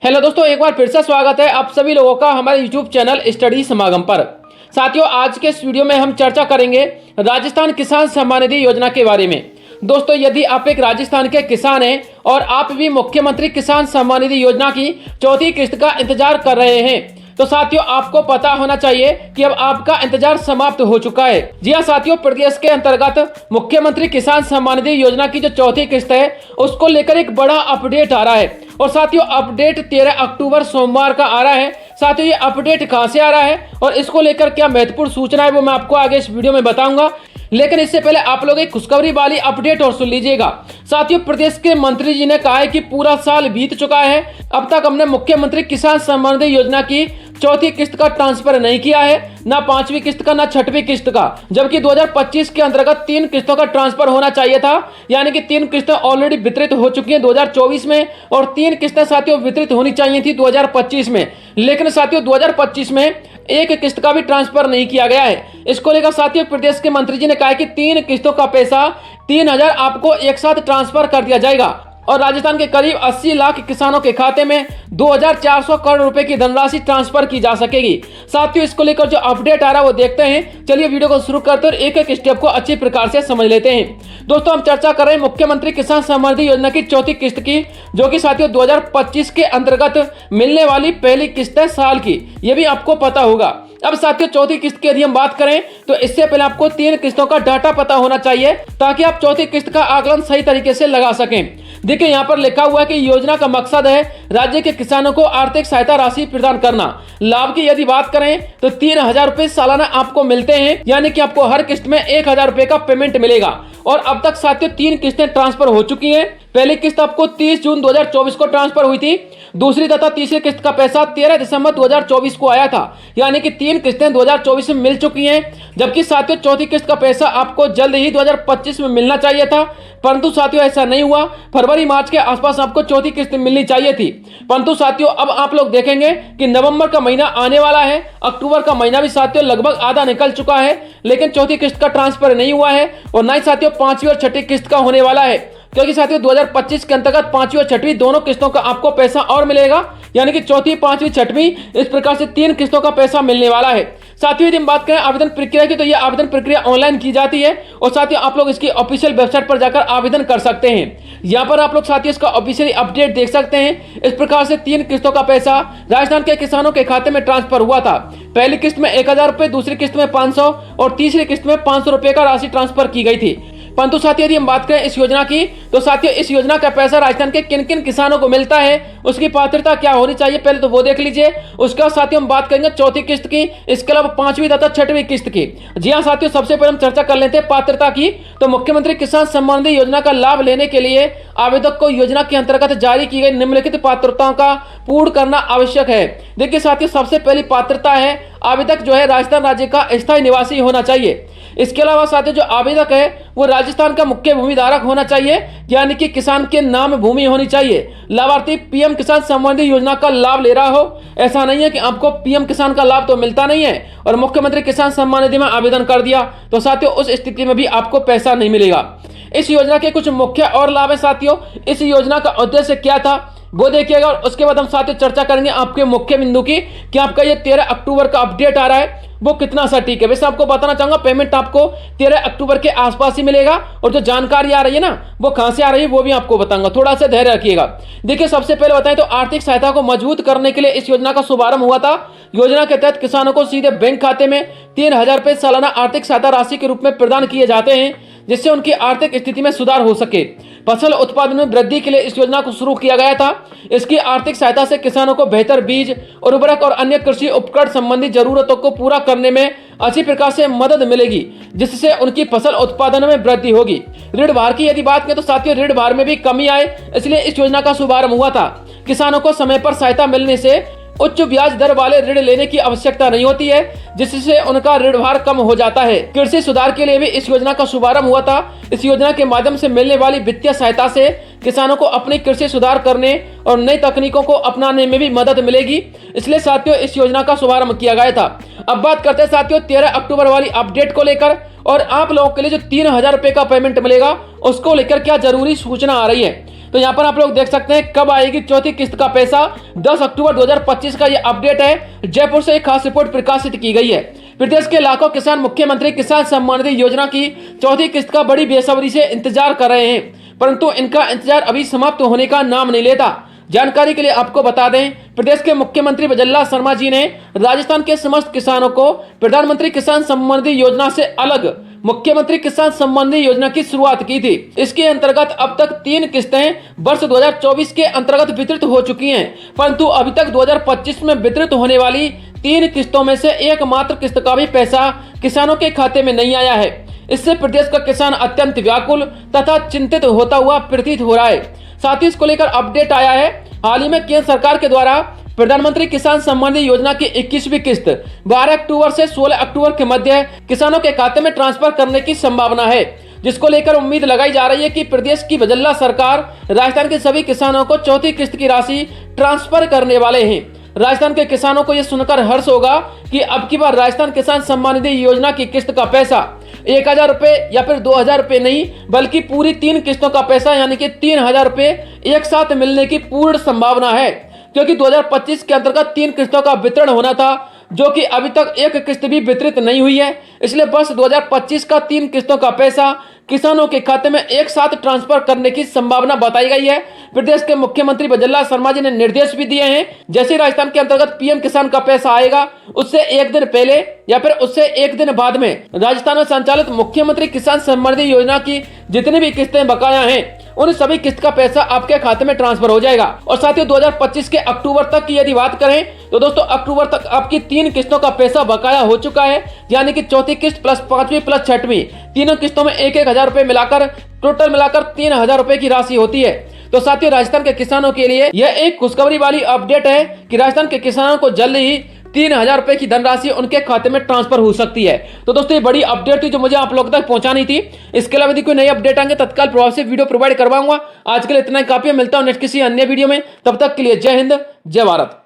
Hello दोस्तों, एक बार फिर से स्वागत है आप सभी लोगों का हमारे यूट्यूब चैनल स्टडी समागम पर। साथियों, आज के इस वीडियो में हम चर्चा करेंगे राजस्थान किसान सम्मान निधि योजना के बारे में। दोस्तों, यदि आप एक राजस्थान के किसान हैं और आप भी मुख्यमंत्री किसान सम्मान निधि योजना की चौथी किस्त का इंतजार कर रहे हैं तो साथियों आपको पता होना चाहिए कि अब आपका इंतजार समाप्त हो चुका है। जी हां साथियों, प्रदेश के अंतर्गत मुख्यमंत्री किसान सम्मान निधि योजना की जो चौथी किस्त है उसको लेकर एक बड़ा अपडेट आ रहा है। और साथियों, अपडेट 13 अक्टूबर सोमवार का आ रहा है। साथियों, ये अपडेट कहां से आ रहा है और इसको लेकर क्या महत्वपूर्ण सूचना है वो मैं आपको आगे इस वीडियो में बताऊंगा। लेकिन इससे पहले आप लोग एक खुशखबरी वाली अपडेट और सुन लीजिएगा। साथियों, प्रदेश के मंत्री जी ने कहा है कि पूरा साल बीत चुका है, अब तक हमने मुख्यमंत्री किसान सम्मान निधि योजना की चौथी किस्त का ट्रांसफर नहीं किया है, ना पांचवी किस्त का ना छठवीं किस्त का, जबकि 2025 के अंतर्गत 3 किस्तों का ट्रांसफर होना चाहिए था। यानी कि 3 किस्तें ऑलरेडी वितरित हो चुकी हैं 2024 में और 3 किस्तें साथियों वितरित होनी चाहिए थी 2025 में। लेकिन साथियों 2025 में एक किस्त का भी ट्रांसफर नहीं किया गया है। इसको लेकर साथियों प्रदेश के मंत्री जी ने कहा कि 3 किस्तों का पैसा 3,000 आपको एक साथ ट्रांसफर कर दिया जाएगा और राजस्थान के करीब 80 लाख किसानों के खाते में 2,400 करोड़ रुपए की धनराशि ट्रांसफर की जा सकेगी। साथियों, इसको लेकर जो अपडेट आ रहा है वो देखते हैं। चलिए वीडियो को शुरू करते हैं और एक एक स्टेप को अच्छी प्रकार से समझ लेते हैं। दोस्तों, हम चर्चा कर रहे हैं मुख्यमंत्री किसान सम्मान निधि योजना की चौथी किस्त की, जो कि साथियों 2025 के अंतर्गत मिलने वाली पहली किस्त है साल की। ये भी आपको पता होगा। अब साथियों, चौथी किस्त की यदि हम बात करें तो इससे पहले आपको 3 किस्तों का डाटा पता होना चाहिए ताकि आप चौथी किस्त का आकलन सही तरीके से लगा सकें। देखिए, यहाँ पर लिखा हुआ है कि योजना का मकसद है राज्य के किसानों को आर्थिक सहायता राशि प्रदान करना। लाभ की यदि बात करें तो 3,000 रुपए सालाना आपको मिलते हैं, यानी कि आपको हर किस्त में 1,000 रुपए का पेमेंट मिलेगा। और अब तक साथियों 3 किस्तें ट्रांसफर हो चुकी हैं। पहली किस्त आपको 30 जून 2024 को ट्रांसफर हुई थी। दूसरी तथा तीसरी किस्त का पैसा 13 दिसंबर 2024 को आया था, यानी कि 3 किस्तें 2024 में मिल चुकी हैं। जबकि साथियों चौथी किस्त का पैसा आपको जल्द ही 2025 में मिलना चाहिए था, परंतु साथियों ऐसा नहीं हुआ। फरवरी मार्च के आसपास आपको चौथी किस्त मिलनी चाहिए थी, परंतु साथियों अब आप लोग देखेंगे कि नवंबर का महीना आने वाला है, अक्टूबर का महीना भी साथियों लगभग आधा निकल चुका है, लेकिन चौथी किस्त का ट्रांसफर नहीं हुआ है और ना ही साथियों पांचवी और छठी किस्त का होने वाला है। क्योंकि साथियों 2025 के अंतर्गत पांचवी और छठवीं दोनों किस्तों का आपको पैसा और मिलेगा, यानी कि चौथी, पांचवी, छठवीं, इस प्रकार से 3 किस्तों का पैसा मिलने वाला है। साथियों, यदि हम बात करें आवेदन प्रक्रिया की तो यह आवेदन प्रक्रिया ऑनलाइन की जाती है और साथियों आप लोग इसकी ऑफिशियल वेबसाइट पर जाकर आवेदन कर सकते हैं। यहाँ पर आप लोग साथियों इसका ऑफिशियली अपडेट देख सकते हैं। इस प्रकार से 3 किस्तों का पैसा राजस्थान के किसानों के खाते में ट्रांसफर हुआ था। पहली किस्त में 1,000 रुपए, दूसरी किस्त में 500 और तीसरी किस्त में 500 रुपए का राशि ट्रांसफर की गई थी। परंतु साथियों यदि हम बात करें इस योजना की तो साथियों इस योजना का पैसा राजस्थान के किन किन किसानों को मिलता है, उसकी पात्रता क्या होनी चाहिए, पहले तो वो देख लीजिए। उसके बाद साथियों हम बात करेंगे चौथी किस्त की, इसके अलावा पांचवी तथा छठवीं किस्त की। जी हाँ साथियों, सबसे पहले हम चर्चा कर लेते हैं पात्रता की। तो मुख्यमंत्री किसान सम्मान निधि योजना का लाभ लेने के लिए आवेदक को योजना के अंतर्गत जारी की गई निम्नलिखित पात्रताओं का पूर्ण करना आवश्यक है। देखिए साथियों, सबसे पहली पात्रता है आवेदक जो है राजस्थान राज्य का स्थायी निवासी होना चाहिए। इसके अलावा साथियों जो आवेदक है वो राजस्थान का मुख्य भूमि धारक होना चाहिए, यानी कि किसान के नाम भूमि होनी चाहिए। लाभार्थी पीएम किसान सम्मान निधि योजना का लाभ ले रहा हो। ऐसा नहीं है कि आपको पीएम किसान का लाभ तो मिलता नहीं है और मुख्यमंत्री किसान सम्मान निधि में आवेदन कर दिया तो साथियों उस स्थिति में भी आपको पैसा नहीं मिलेगा। इस योजना के कुछ मुख्य और लाभ है साथियों। इस योजना का उद्देश्य क्या था वो देखिएगा और उसके बाद हम साथियों चर्चा करेंगे आपके मुख्य बिंदु की कि आपका ये 13 अक्टूबर का अपडेट आ रहा है वो कितना सटीक है। वैसे आपको बताना चाहूंगा पेमेंट आपको 13 अक्टूबर के आसपास ही मिलेगा और जो जानकारी आ रही है ना वो कहां से आ रही है वो भी आपको बताऊंगा, थोड़ा सा धैर्य रखिएगा। देखिए, सबसे पहले बताएं तो आर्थिक सहायता को मजबूत करने के लिए इस योजना का शुभारंभ हुआ था। योजना के तहत किसानों को सीधे बैंक खाते में 3,000 रुपए सालाना आर्थिक सहायता राशि के रूप में प्रदान किए जाते हैं, जिससे उनकी आर्थिक स्थिति में सुधार हो सके। फसल उत्पादन में वृद्धि के लिए इस योजना को शुरू किया गया था। इसकी आर्थिक सहायता से किसानों को बेहतर बीज, उर्वरक और अन्य कृषि उपकरण संबंधी जरूरतों को पूरा करने में अच्छी प्रकार से मदद मिलेगी, जिससे उनकी फसल उत्पादन में वृद्धि होगी। ऋण भार की यदि बात करें तो साथियों ऋण भार में भी कमी आए, इसलिए इस योजना का शुभारंभ हुआ था। किसानों को समय पर सहायता मिलने से उच्च ब्याज दर वाले ऋण लेने की आवश्यकता नहीं होती है, जिससे उनका ऋण भार कम हो जाता है। कृषि सुधार के लिए भी इस योजना का शुभारंभ हुआ था। इस योजना के माध्यम से मिलने वाली वित्तीय सहायता से किसानों को अपनी कृषि सुधार करने और नई तकनीकों को अपनाने में भी मदद मिलेगी, इसलिए साथियों इस योजना का शुभारंभ किया गया था। अब बात करते हैं साथियों 13 अक्टूबर वाली अपडेट को लेकर और आप लोगों के लिए जो 3,000 रुपए का पेमेंट मिलेगा उसको लेकर क्या जरूरी सूचना आ रही है। तो यहाँ पर आप लोग देख सकते हैं कब आएगी चौथी किस्त का पैसा। 10 अक्टूबर 2025 का ये अपडेट है। जयपुर से एक खास रिपोर्ट प्रकाशित की गई है। प्रदेश के लाखों किसान मुख्यमंत्री किसान सम्मान निधि योजना की चौथी किस्त का बड़ी बेसब्री से इंतजार कर रहे हैं, परंतु इनका इंतजार अभी समाप्त होने का नाम नहीं लेता। जानकारी के लिए आपको बता दें, प्रदेश के मुख्यमंत्री भजनलाल शर्मा जी ने राजस्थान के समस्त किसानों को प्रधानमंत्री किसान सम्मान निधि योजना से अलग मुख्यमंत्री किसान सम्मान निधि योजना की शुरुआत की थी। इसके अंतर्गत अब तक 3 किस्तें वर्ष 2024 के अंतर्गत वितरित हो चुकी हैं, परंतु अभी तक 2025 में वितरित होने वाली 3 किस्तों में से एकमात्र किस्त का भी पैसा किसानों के खाते में नहीं आया है। इससे प्रदेश का किसान अत्यंत व्याकुल तथा चिंतित होता हुआ प्रतीत हो रहा है। साथ ही इसको लेकर अपडेट आया है। हाल ही में केंद्र सरकार के द्वारा प्रधानमंत्री किसान सम्मान निधि योजना की 21वीं किस्त 12 अक्टूबर से 16 अक्टूबर के मध्य किसानों के खाते में ट्रांसफर करने की संभावना है, जिसको लेकर उम्मीद लगाई जा रही है कि प्रदेश की भजनलाल सरकार राजस्थान के सभी किसानों को चौथी किस्त की राशि ट्रांसफर करने वाले हैं। राजस्थान के किसानों को यह सुनकर हर्ष होगा कि अब की बार राजस्थान किसान सम्मान निधि योजना की किस्त का पैसा 1000 रुपए या फिर 2000 रुपए नहीं, बल्कि पूरी 3 किस्तों का पैसा यानी कि 3000 रुपए एक साथ मिलने की पूर्ण संभावना है, क्योंकि 2025 के अंतर्गत 3 किस्तों का वितरण होना था, जो कि अभी तक एक किस्त भी वितरित नहीं हुई है। इसलिए बस 2025 का 3 किस्तों का पैसा किसानों के खाते में एक साथ ट्रांसफर करने की संभावना बताई गई है। प्रदेश के मुख्यमंत्री भजनलाल शर्मा जी ने निर्देश भी दिए हैं, जैसे राजस्थान के अंतर्गत पीएम किसान का पैसा आएगा, उससे एक दिन पहले या फिर उससे एक दिन बाद में राजस्थान में संचालित मुख्यमंत्री किसान सम्मान निधि योजना की जितनी भी किस्तें बकाया हैं, उन सभी किस्त का पैसा आपके खाते में ट्रांसफर हो जाएगा। और साथ ही 2025 के अक्टूबर तक की यदि बात करें तो दोस्तों अक्टूबर तक आपकी 3 किस्तों का पैसा बकाया हो चुका है, यानी कि चौथी किस्त प्लस 5वीं प्लस 6वीं तीनों किस्तों में 1000 रुपए मिलाकर टोटल मिलाकर 3000 रुपए की राशि होती है। तो साथियों, राजस्थान के किसानों के लिए यह एक खुशखबरी वाली अपडेट है कि राजस्थान के किसानों को जल्द ही 3000 रुपए की धनराशि उनके खाते में ट्रांसफर हो सकती है। तो दोस्तों ये बड़ी अपडेट थी जो मुझे आप लोगों तक पहुंचानी थी। इसके अलावा यदि कोई नई अपडेट आएंगे तत्काल प्रभाव से वीडियो प्रोवाइड करवाऊंगा। आज के लिए इतना ही काफी है, मिलता हूं नेक्स्ट किसी अन्य वीडियो में। तब तक के लिए जय हिंद, जय भारत।